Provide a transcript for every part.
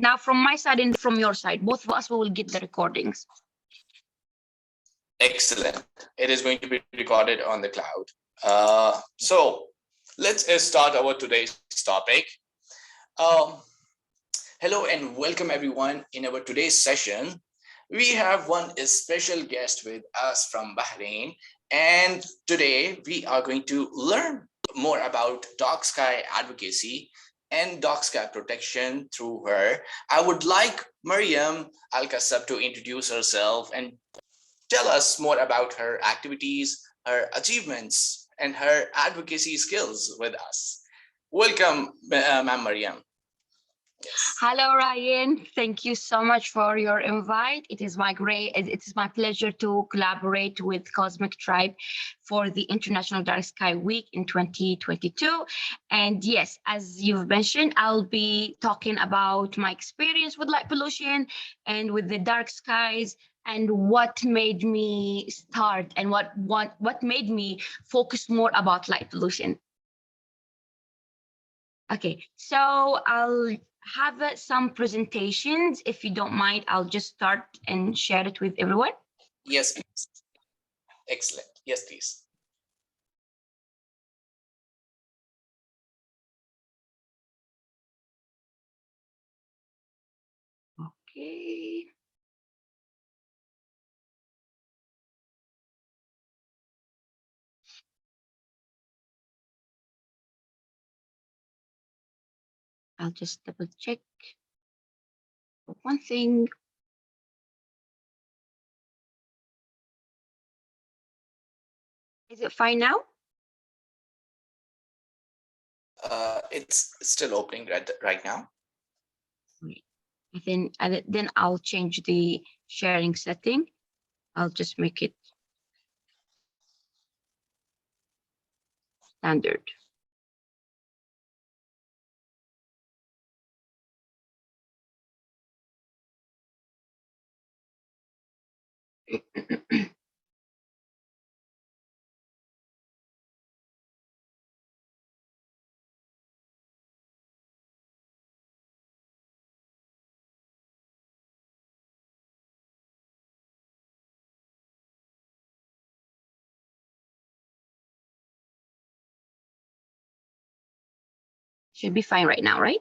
Now from my side and from your side, both of us will get the recordings. Excellent. It is going to be recorded on the cloud. So let's start our today's topic. Hello and welcome everyone. In our today's session, we have one special guest with us from Bahrain, and today we are going to learn more about dark sky advocacy and dark sky protection through her. I would like Myriam Alqassab to introduce herself and tell us more about her activities, her achievements, and her advocacy skills with us. Welcome, Ma'am Myriam. Yes. Hello, Ryan. Thank you so much for your invite. It is my pleasure to collaborate with Cosmic Tribe for the International Dark Sky Week in 2022. And yes, as you've mentioned, I'll be talking about my experience with light pollution and with the dark skies, and what made me start and what made me focus more about light pollution. Okay, so I'll have some presentations. If you don't mind, I'll just start and share it with everyone. Yes, please. Excellent. Yes, please. Okay. I'll just double check one thing. Is it fine now? It's still opening right now. Then I'll change the sharing setting. I'll just make it standard. Should be fine right now, right?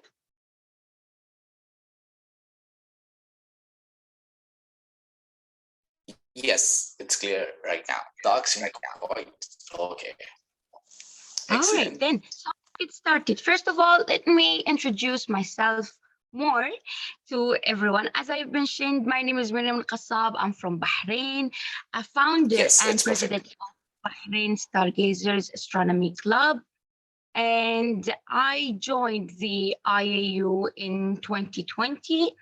Yes, it's clear right now. Dark sky point. Okay. Excellent. All right, then so let's get started. First of all, let me introduce myself more to everyone. As I mentioned, my name is Myriam Alqassab. I'm from Bahrain, a founder and president of Bahrain Stargazers Astronomy Club. And I joined the IAU in 2020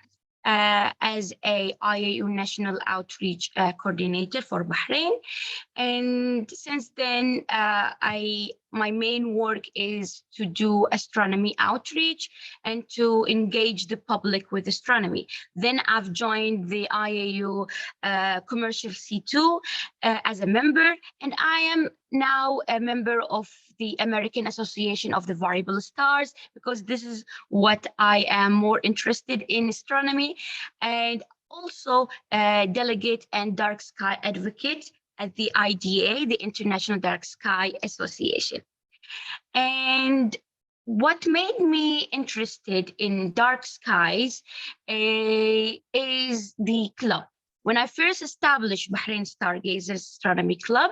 as a IAU National Outreach Coordinator for Bahrain. And since then, my main work is to do astronomy outreach and to engage the public with astronomy. Then I've joined the IAU Commercial C2 as a member, and I am now a member of the American Association of the Variable Stars, because this is what I am more interested in, astronomy, and also delegate and dark sky advocate at the IDA, the International Dark Sky Association. And what made me interested in dark skies is the club. When I first established Bahrain Stargazers Astronomy Club,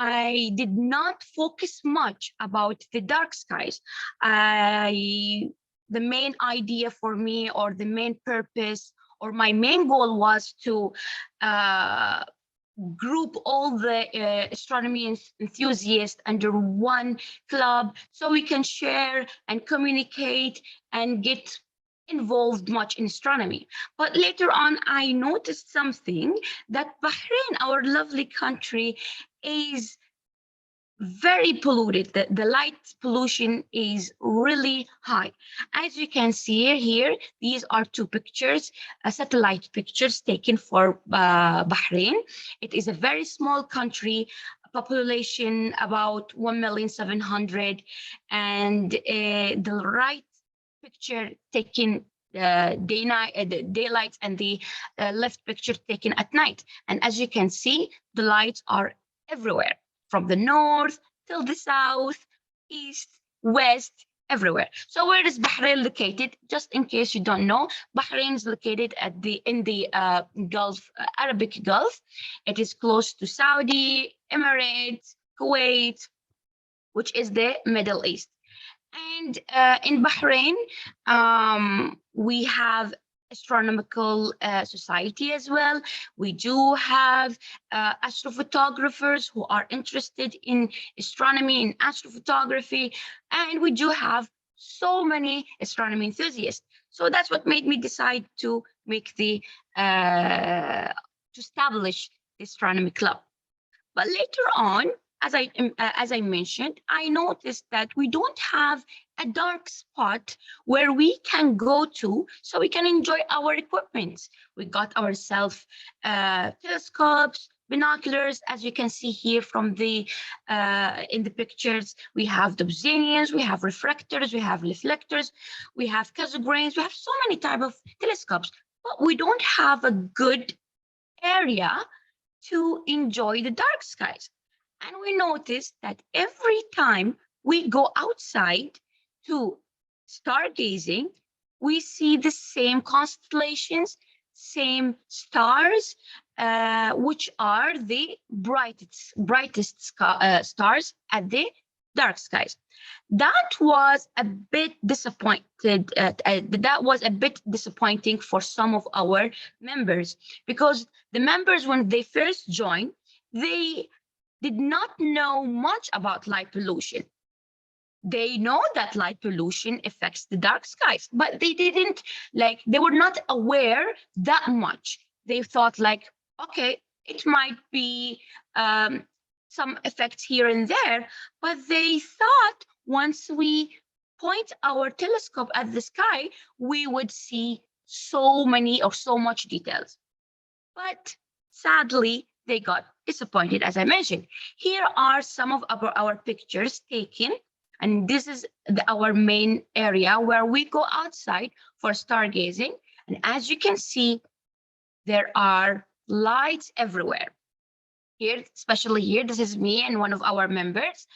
I did not focus much about the dark skies. The main idea for me, or the main purpose, or my main goal was to group all the astronomy enthusiasts under one club, so we can share and communicate and get involved much in astronomy. But later on, I noticed something, that Bahrain, our lovely country, is very polluted. The light pollution is really high. As you can see here, these are two pictures, satellite pictures taken for Bahrain. It is a very small country, population about 1,700,000, and the right picture taken the daylight and the left picture taken at night. And as you can see, the lights are everywhere, from the north till the south, east, west, everywhere. So where is Bahrain located? Just in case you don't know, Bahrain is located at the in the Gulf, Arabic Gulf. It is close to Saudi, Emirates, Kuwait, which is the Middle East. And in Bahrain, we have astronomical society as well. We do have astrophotographers who are interested in astronomy and astrophotography, and we do have so many astronomy enthusiasts. So that's what made me decide to make the to establish the astronomy club. But later on, as I mentioned, I noticed that we don't have a dark spot where we can go to so we can enjoy our equipment. We got ourselves telescopes, binoculars, as you can see here from the in the pictures. We have Dobsonians, we have refractors, we have reflectors, we have cassegrains, we have so many type of telescopes, but we don't have a good area to enjoy the dark skies. And we noticed that every time we go outside to stargazing, we see the same constellations, same stars, which are the brightest stars at the dark skies. That was a bit disappointed. That was a bit disappointing for some of our members, because the members, when they first joined, they did not know much about light pollution. They know that light pollution affects the dark skies, but they didn't they were not aware that much. They thought like, okay, it might be some effects here and there, but they thought once we point our telescope at the sky, we would see so many or so much details. But sadly, they got disappointed, as I mentioned. Here are some of our pictures taken, and this is our main area where we go outside for stargazing. And as you can see, there are lights everywhere. Here, especially here, this is me and one of our members.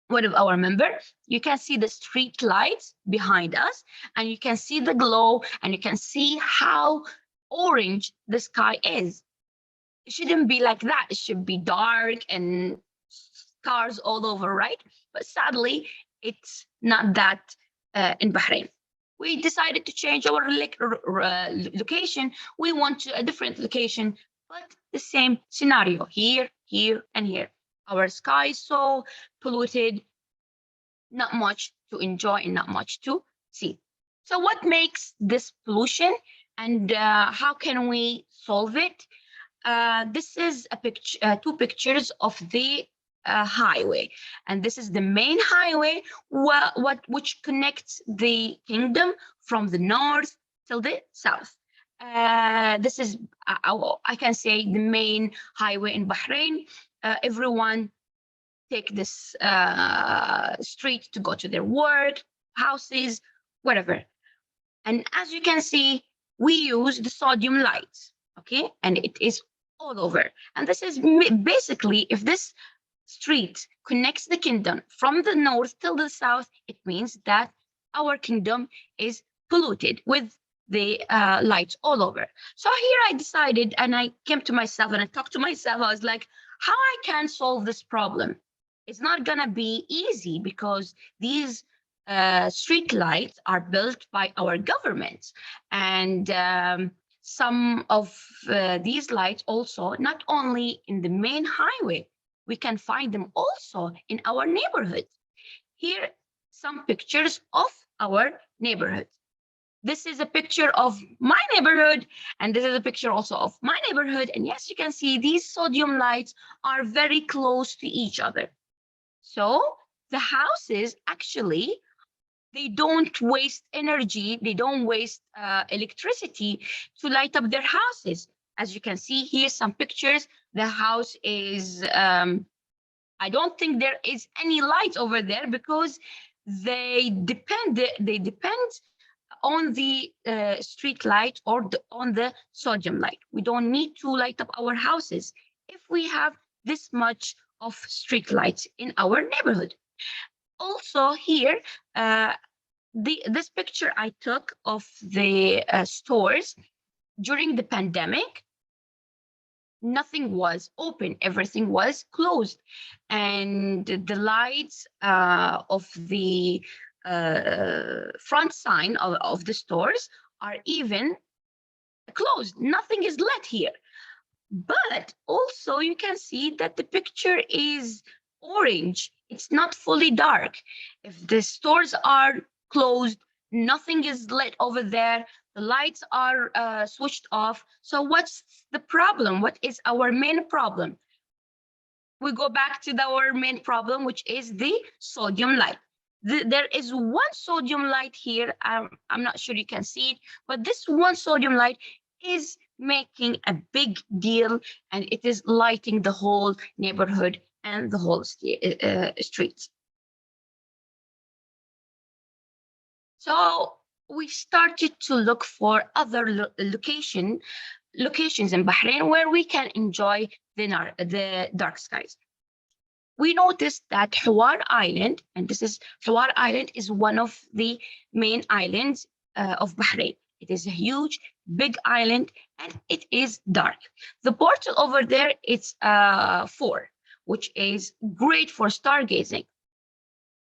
One of our members, you can see the street lights behind us, and you can see the glow, and you can see how orange the sky is. It shouldn't be like that. It should be dark and stars all over, right? But sadly, it's not that in Bahrain. We decided to change our location. We went to a different location, but the same scenario here, here, and here. Our sky is so polluted, not much to enjoy and not much to see. So what makes this pollution, and how can we solve it? This is a picture, two pictures of the highway, and this is the main highway, which connects the kingdom from the north till the south. This is, I can say, the main highway in Bahrain. Everyone take this street to go to their work, houses, whatever. And as you can see, we use the sodium lights, okay? And it is all over. And this is basically, if this street connects the kingdom from the north till the south, it means that our kingdom is polluted with the lights all over. So here I decided, and I came to myself and I talked to myself. I was like, how I can solve this problem? It's not gonna be easy, because these street lights are built by our government, and some of these lights also not only in the main highway, we can find them also in our neighborhood. Here, some pictures of our neighborhood. This is a picture of my neighborhood, and this is a picture also of my neighborhood. And yes, you can see these sodium lights are very close to each other. So the houses actually, they don't waste energy, they don't waste electricity to light up their houses. As you can see here, some pictures, the house is, I don't think there is any light over there, because they depend on the street light or on the sodium light. We don't need to light up our houses if we have this much of street lights in our neighborhood. Also here, this picture I took of the stores during the pandemic, nothing was open, everything was closed, and the lights of the front sign of the stores are even closed. Nothing is lit here. But also you can see that the picture is orange. It's not fully dark. If the stores are closed, nothing is lit over there, the lights are switched off. So what's the problem? What is our main problem? We go back to our main problem, which is the sodium light. There is one sodium light here. I'm not sure you can see it, but this one sodium light is making a big deal, and it is lighting the whole neighborhood and the whole streets. So we started to look for other locations in Bahrain where we can enjoy the dark skies. We noticed that Hawar Island, and Hawar Island is one of the main islands of Bahrain. It is a huge, big island, and it is dark. The portal over there is 4, which is great for stargazing.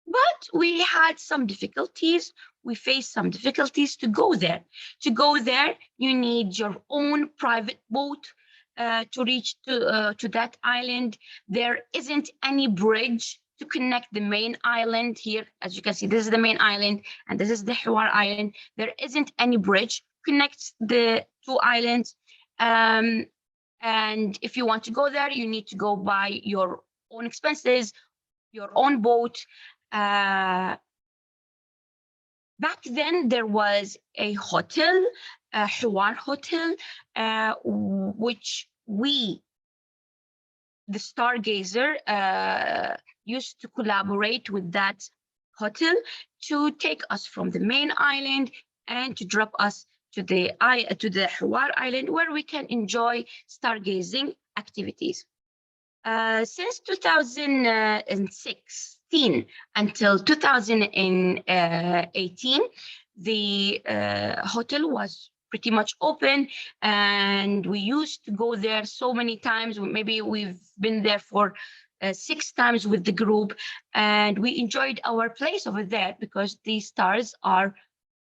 But we had some difficulties. We faced some difficulties to go there. To go there, you need your own private boat to reach to that island. There isn't any bridge to connect the main island here. As you can see, this is the main island, and this is the Hawar Island. There isn't any bridge connects the 2 islands. And if you want to go there, you need to go by your own expenses, your own boat. Back then, there was a hotel, a Hawar Hotel, which we, the Stargazer, used to collaborate with that hotel to take us from the main island and to drop us to the Hawar Island, where we can enjoy stargazing activities. Since 2016 until 2018, the hotel was pretty much open, and we used to go there so many times. Maybe we've been there for 6 times with the group, and we enjoyed our place over there because the stars are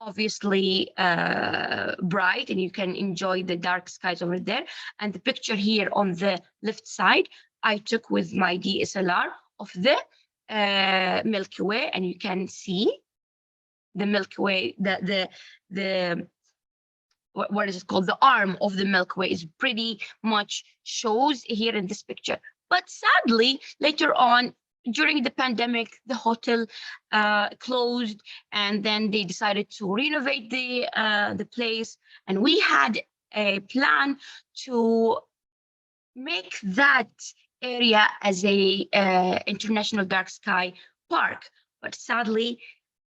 obviously bright, and you can enjoy the dark skies over there. And the picture here on the left side, I took with my DSLR of the Milky Way, and you can see the Milky Way, what is it called? The arm of the Milky Way is pretty much shows here in this picture. But sadly, later on, during the pandemic, the hotel closed, and then they decided to renovate the place. And we had a plan to make that area as a international dark sky park. But sadly,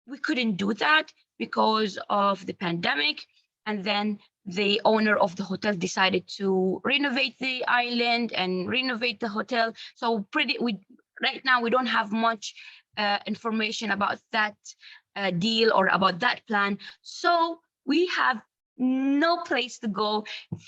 we couldn't do that because of the pandemic. And then the owner of the hotel decided to renovate the island and renovate the hotel. So right now we don't have much information about that deal or about that plan. So we have no place to go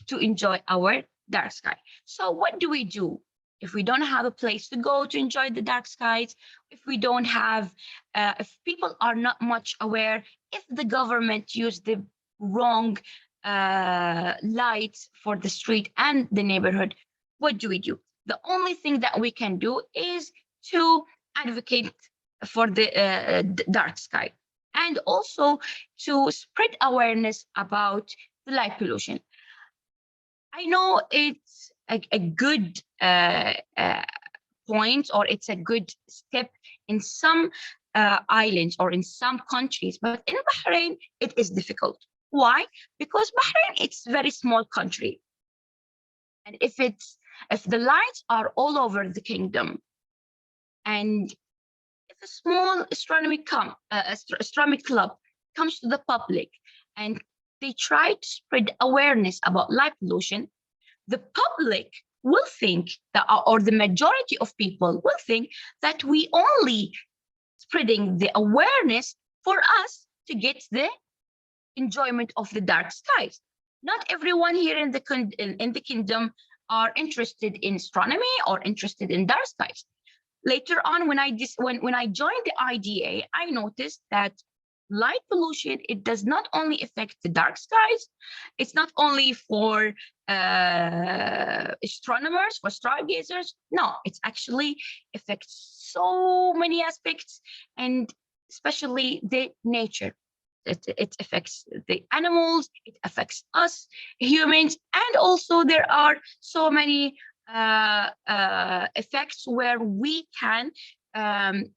to enjoy our dark sky. So what do we do? If we don't have a place to go to enjoy the dark skies, if we don't have, if people are not much aware, if the government used the wrong lights for the street and the neighborhood, what do we do? The only thing that we can do is to advocate for the dark sky, and also to spread awareness about the light pollution. I know it's a good point, or it's a good step in some islands or in some countries, but in Bahrain, it is difficult. Why? Because Bahrain, it's a very small country. And if the lights are all over the kingdom, and if a small astronomy club comes to the public and they try to spread awareness about light pollution, the public will think that, or the majority of people will think that we only spreading the awareness for us to get the enjoyment of the dark skies. Not everyone here in the kingdom are interested in astronomy or interested in dark skies. Later on, when I joined the IDA, I noticed that light pollution, it does not only affect the dark skies, it's not only for astronomers, for stargazers. No, it's actually affects so many aspects, and especially the nature. It affects the animals, it affects us humans, and also there are so many effects where we can um,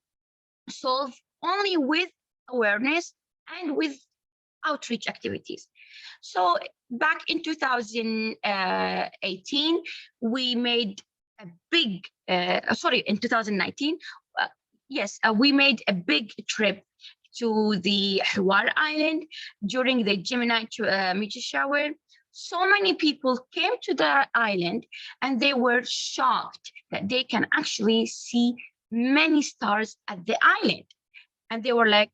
solve only with awareness and with outreach activities. So back in 2018, we made a big, sorry, in 2019, yes, we made a big trip to the Hawar Island during the Gemini meteor shower. So many people came to the island and they were shocked that they can actually see many stars at the island. And they were like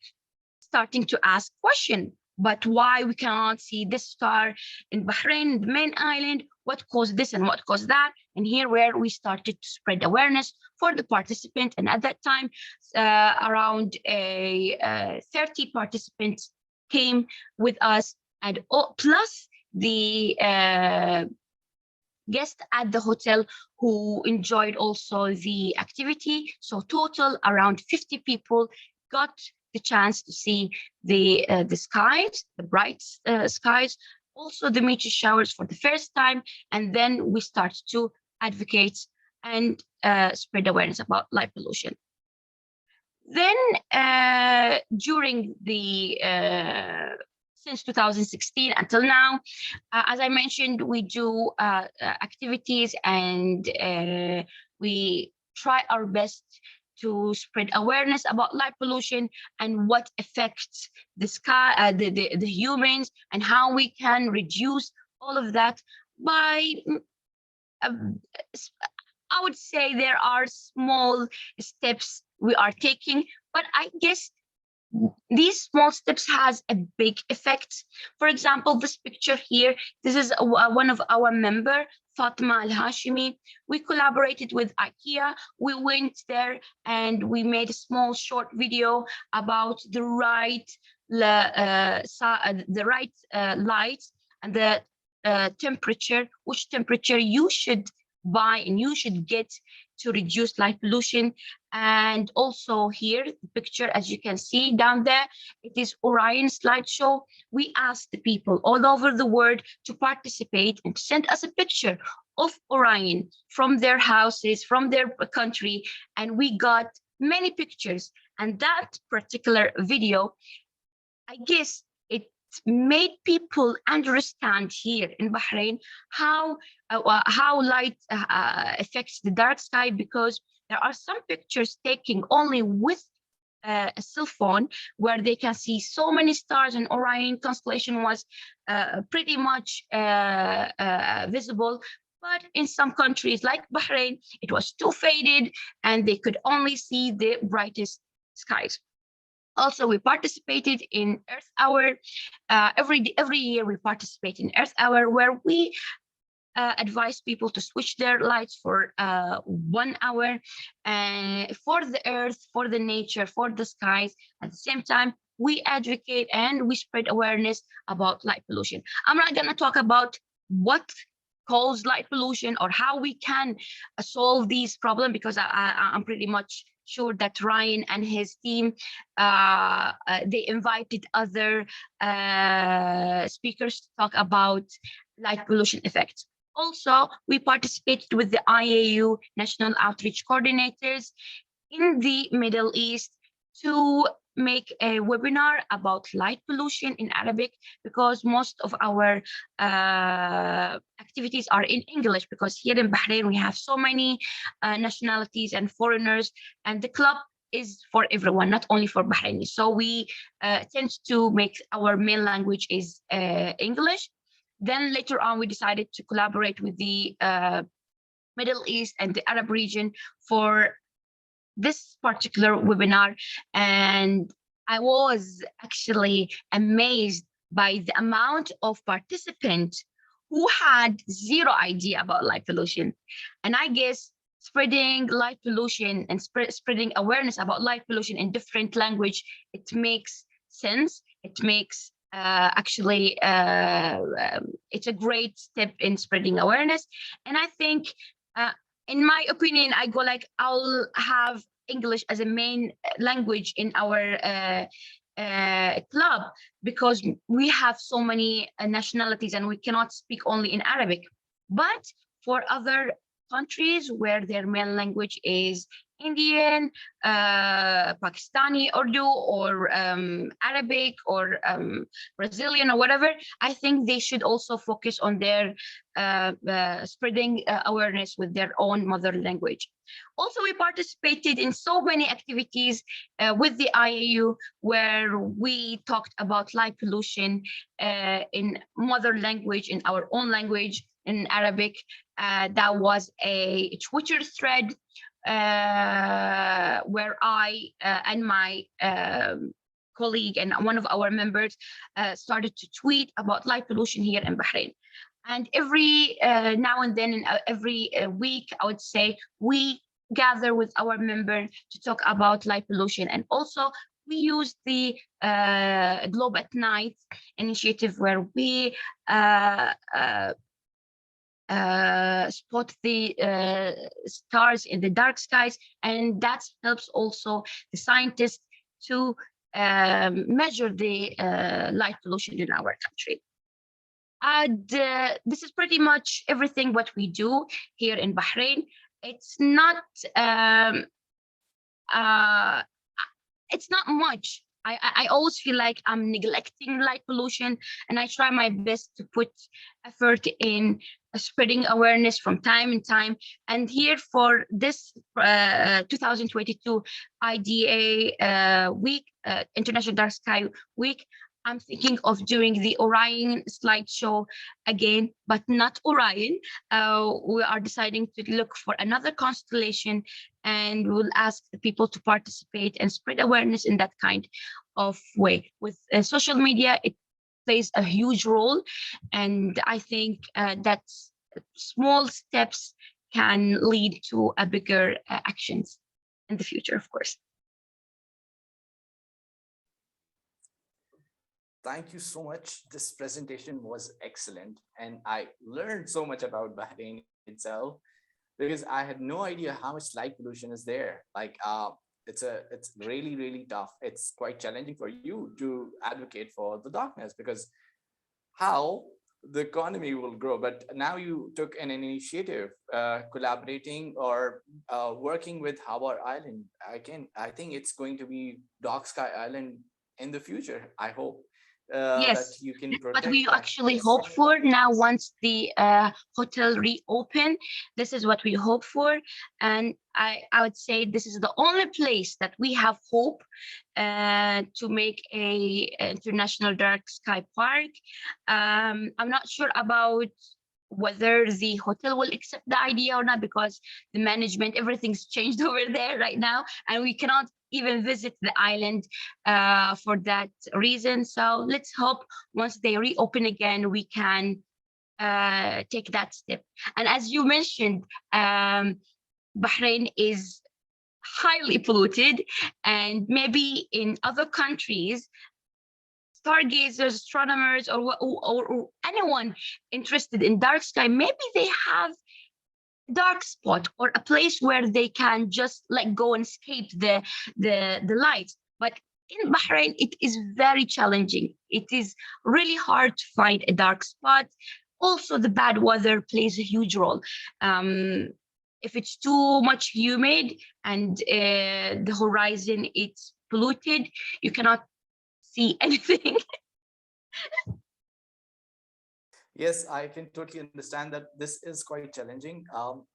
starting to ask questions, but why we cannot see this star in Bahrain, the main island? What caused this and what caused that? And here where we started to spread awareness for the participant. And at that time, around 30 participants came with us, and plus the guests at the hotel who enjoyed also the activity. So total around 50 people got the chance to see the skies, the bright skies, also the meteor showers for the first time, and then we start to advocate and spread awareness about light pollution. Then during the since 2016 until now, as I mentioned, we do activities and we try our best to spread awareness about light pollution and what affects the sky, the humans, and how we can reduce all of that by, I would say there are small steps we are taking, but I guess these small steps has a big effect. For example, this picture here, this is one of our member, Fatima Al-Hashimi. We collaborated with IKEA. We went there and we made a small short video about the right light and the temperature, which temperature you should buy and you should get to reduce light pollution. And also here, the picture, as you can see down there, it is Orion slideshow. We asked the people all over the world to participate and send us a picture of Orion from their houses, from their country, and we got many pictures. And that particular video, I guess, it made people understand here in Bahrain how light affects the dark sky, because there are some pictures taken only with a cell phone where they can see so many stars, and Orion constellation was pretty much visible. But in some countries like Bahrain, it was too faded and they could only see the brightest skies. Also, we participated in Earth Hour. Every year we participate in Earth Hour, where we advise people to switch their lights for 1 hour for the earth, for the nature, for the skies. At the same time, we advocate and we spread awareness about light pollution. I'm not going to talk about what causes light pollution or how we can solve these problems, because I'm pretty much sure that Ryan and his team, they invited other speakers to talk about light pollution effects. Also, we participated with the IAU National Outreach Coordinators in the Middle East to make a webinar about light pollution in Arabic, because most of our activities are in English, because here in Bahrain we have so many nationalities and foreigners, and the club is for everyone, not only for Bahraini. So we tend to make our main language is English. Then later on, we decided to collaborate with the Middle East and the Arab region for this particular webinar. And I was actually amazed by the amount of participants who had zero idea about light pollution. And I guess spreading light pollution and spreading awareness about light pollution in different language, it makes sense. It makes it's a great step in spreading awareness. And I think uh, in my opinion, I go like I'll have English as a main language in our club, because we have so many nationalities and we cannot speak only in Arabic. But for other countries where their main language is Indian, Pakistani Urdu, or Arabic, or Brazilian, or whatever, I think they should also focus on their spreading awareness with their own mother language. Also, we participated in so many activities with the IAU where we talked about light pollution in mother language, in our own language, in Arabic. That was a Twitter thread where I and my colleague and one of our members started to tweet about light pollution here in Bahrain. And every now and then, every week, I would say, we gather with our member to talk about light pollution. And also, we use the Globe at Night initiative where we spot the stars in the dark skies, and that helps also the scientists to measure the light pollution in our country. And this is pretty much everything what we do here in Bahrain. It's not uh, it's not much. I always feel like I'm neglecting light pollution, and I try my best to put effort in spreading awareness from time and time. And here for this 2022 IDA week, International Dark Sky Week, I'm thinking of doing the Orion slideshow again, but not Orion. We are deciding to look for another constellation, and we'll ask the people to participate and spread awareness in that kind of way. With social media, it plays a huge role, and I think that small steps can lead to a bigger actions in the future, of course. Thank you so much. This presentation was excellent, and I learned so much about Bahrain itself, because I had no idea how much light pollution is there. Like, it's really tough. It's quite challenging for you to advocate for the darkness, because how the economy will grow. But now you took an initiative, collaborating or working with Hawar Island. I think it's going to be Dark Sky Island in the future. I hope that Yes, you can this is what protect we that. actually Yes. hope for now. Once the hotel reopen, this is what we hope for, and I would say this is the only place that we have hope to make a international dark sky park. I'm not sure about whether the hotel will accept the idea or not, because the management, everything's changed over there right now, and we cannot even visit the island for that reason. So let's hope once they reopen again, we can take that step. And as you mentioned, Bahrain is highly polluted, and maybe in other countries, stargazers, astronomers, or anyone interested in dark sky, maybe they have dark spot or a place where they can just let go and escape the lights. But in Bahrain, it is very challenging. It is really hard to find a dark spot. Also, the bad weather plays a huge role. If it's too much humid and the horizon it's polluted, you cannot see anything. Yes, I can totally understand that this is quite challenging.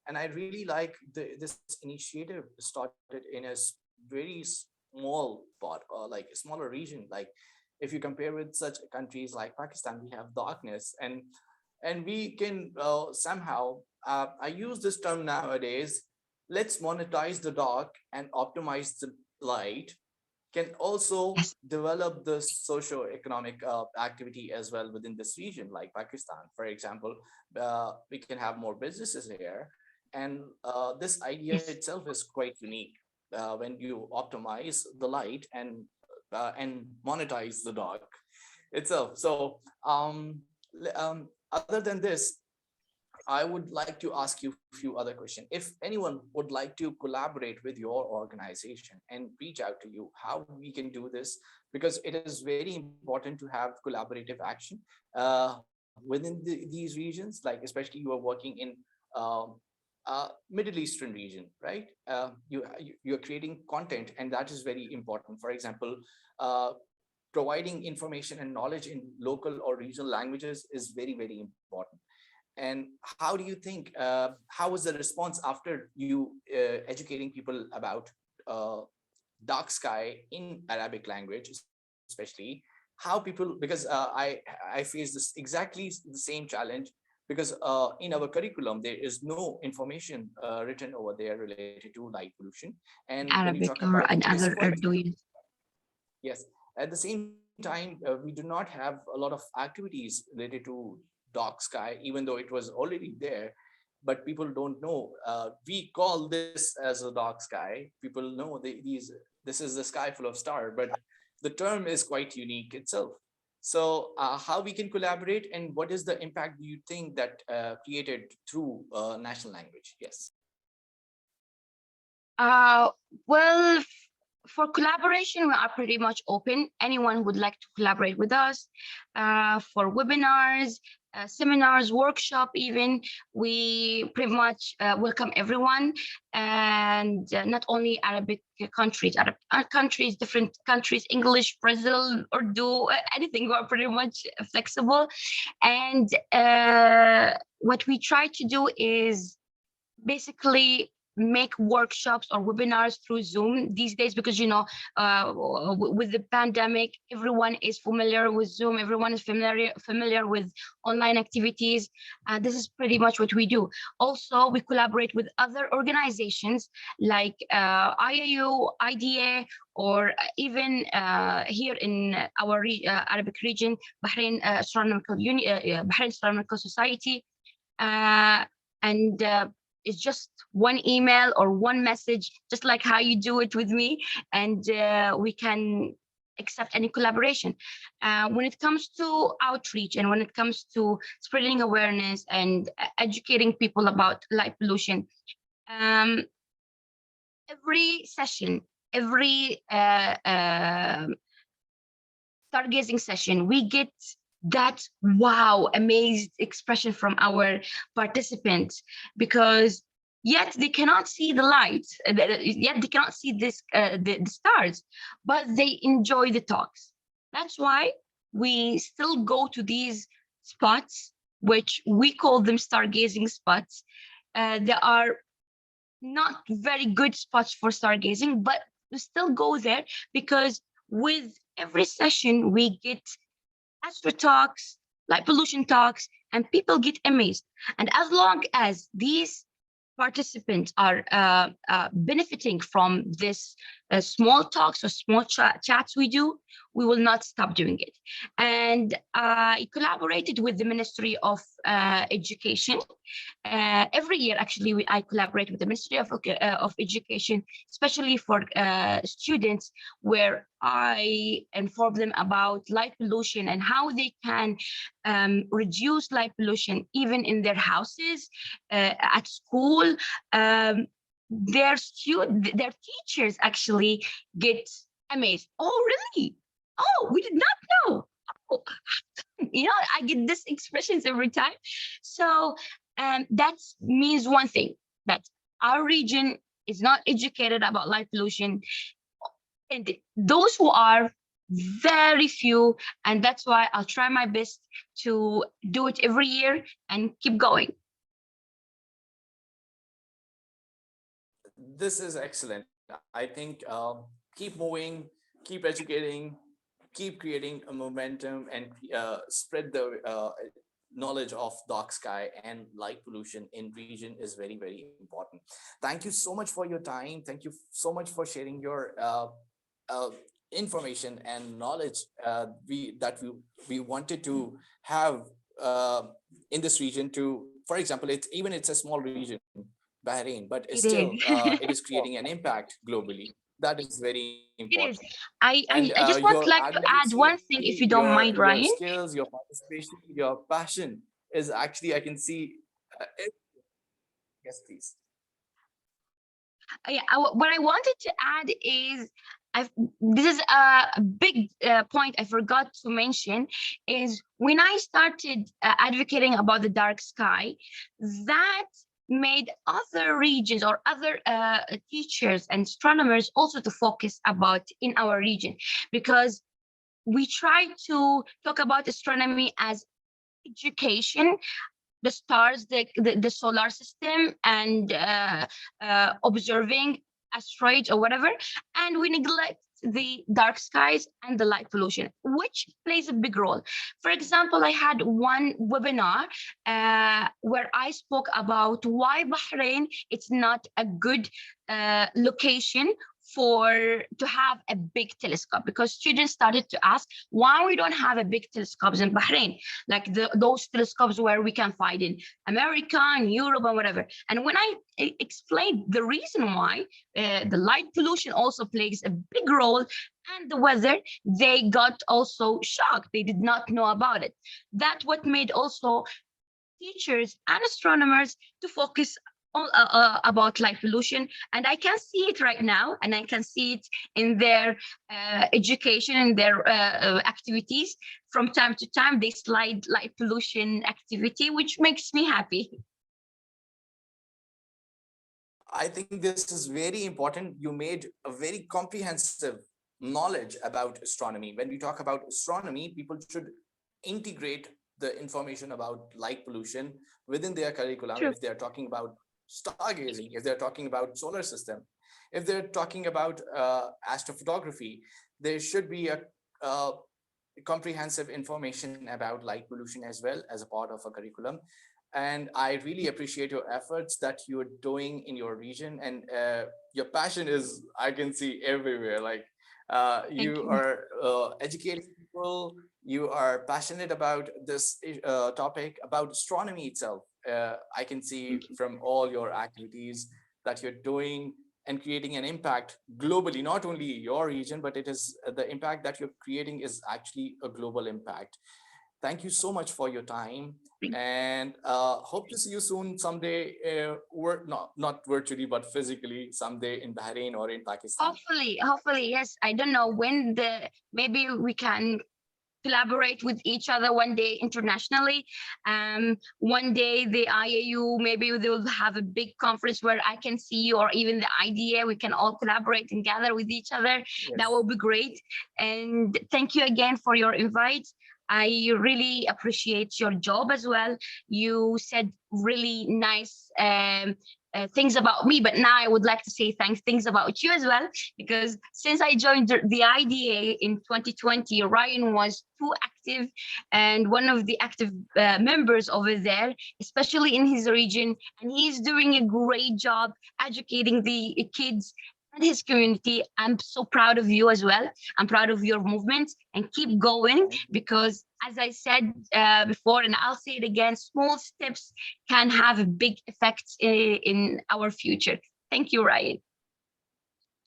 And I really like this initiative started in a very small part, or like a smaller region. Like if you compare with such countries like Pakistan, we have darkness, and we can somehow, I use this term nowadays, let's monetize the dark and optimize the light, can also Yes. develop the socio-economic activity as well within this region, like Pakistan, for example. We can have more businesses here, and this idea Yes. itself is quite unique when you optimize the light and monetize the dark itself. So other than this, I would like to ask you a few other questions. If anyone would like to collaborate with your organization and reach out to you, how we can do this? Because it is very important to have collaborative action within these regions. Like especially you are working in um, Middle Eastern region, right? You're creating content, and that is very important. For example, uh, providing information and knowledge in local or regional languages is very important. And how do you think, how was the response after you educating people about uh, dark sky in Arabic language, especially how people, because I face this exactly the same challenge, because in our curriculum there is no information written over there related to light pollution. And when you talk Arabic about or it is another quite, Urdu. yes, at the same time, we do not have a lot of activities related to dark sky, even though it was already there. But people don't know. We call this as a dark sky. People know this is the sky full of stars, but the term is quite unique itself. So, how we can collaborate, and what is the impact do you think that created through national language? Yes. Uh, well, for collaboration, we are pretty much open. Anyone would like to collaborate with us for webinars, seminars, workshop, even we pretty much welcome everyone, and not only Arabic countries, Arab countries, different countries, English, Brazil, Urdu, anything. We're pretty much flexible, and what we try to do is basically make workshops or webinars through Zoom these days, because with the pandemic, everyone is familiar with Zoom, everyone is familiar with online activities. This is pretty much what we do. Also, we collaborate with other organizations like IAU, IDA, or even here in our Arabic region, Bahrain Astronomical Society. uh, and it's just one email or one message, just like how you do it with me, and we can accept any collaboration. When it comes to outreach and when it comes to spreading awareness and educating people about light pollution, um, every session, every stargazing session, we get that wow, amazed expression from our participants, because yet they cannot see the light, yet they cannot see the stars, but they enjoy the talks. That's why we still go to these spots, which we call them stargazing spots. They are not very good spots for stargazing, but we still go there because with every session we get astro talks, light pollution talks, and people get amazed. And as long as these participants are benefiting from this small talks or small chats we do, we will not stop doing it. And I collaborated with the Ministry of Education. Every year, actually, I collaborate with the Ministry of Education, especially for students, where I inform them about light pollution and how they can reduce light pollution even in their houses, at school. Um, their teachers actually get amazed. Oh, really? Oh, we did not know. Oh, I get these expressions every time. So that means one thing, that our region is not educated about light pollution, and those who are very few, and that's why I'll try my best to do it every year and keep going. This is excellent. I think keep moving, keep educating, keep creating a momentum, and spread the knowledge of dark sky and light pollution in region is very, very important. Thank you so much for your time. Thank you so much for sharing your uh, information and knowledge we wanted to have in this region. To, for example, it's a small region, Bahrain, but It still is. it is creating an impact globally. That is very important. It is. And I your just want like to add advocacy, one thing, if you don't mind, your Ryan. skills, your participation, your passion is actually, I can see. Yes, please. Yeah, what I wanted to add is, this is a big point I forgot to mention, is when I started advocating about the dark sky, that made other regions or other teachers and astronomers also to focus about in our region, because we try to talk about astronomy as education, the stars, the solar system, and observing asteroids or whatever, and we neglect the dark skies and the light pollution, which plays a big role. For example, I had one webinar where I spoke about why Bahrain it's not a good location for to have a big telescope, because students started to ask why we don't have a big telescopes in Bahrain, like those telescopes where we can find in America and Europe and whatever. And when I explained the reason why, the light pollution also plays a big role, and the weather, they got also shocked. They did not know about it. That's what made also teachers and astronomers to focus all, about light pollution. And I can see it right now, and I can see it in their education and their activities. From time to time they slide light pollution activity, which makes me happy. I think this is very important. You made a very comprehensive knowledge about astronomy. When we talk about astronomy, people should integrate the information about light pollution within their curriculum. True. If they're talking about stargazing, if they're talking about solar system, if they're talking about astrophotography, there should be a comprehensive information about light pollution as well as a part of a curriculum. And I really appreciate your efforts that you're doing in your region, and your passion is, I can see everywhere. Like Thank you you. are educating people, you are passionate about this topic, about astronomy itself. I can see Thank you. from all your activities that you're doing and creating an impact globally, not only your region, but it is the impact that you're creating is actually a global impact. Thank you so much for your time, Thank you. and hope to see you soon someday, not virtually but physically someday in Bahrain or in Pakistan. Hopefully, yes. I don't know when the maybe we can collaborate with each other one day internationally. One day the IAU, maybe they will have a big conference where I can see you, or even the IDA, we can all collaborate and gather with each other. That Yes. will be great. And thank you again for your invite. I really appreciate your job as well. You said really nice things about me, but now I would like to say things about you as well, because since I joined the IDA in 2020, Ryan was too active and one of the active members over there, especially in his region, and he's doing a great job educating the kids and his community. I'm so proud of you as well. I'm proud of your movement, and keep going, Thank you. because as I said before, and I'll say it again, small steps can have a big effect in our future. Thank you, Ryan.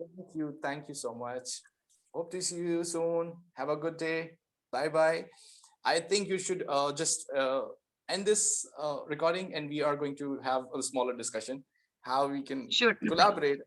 Thank you. Thank you so much. Hope to see you soon. Have a good day. Bye bye. I think you should just end this recording, and we are going to have a smaller discussion how we can Sure, no problem. collaborate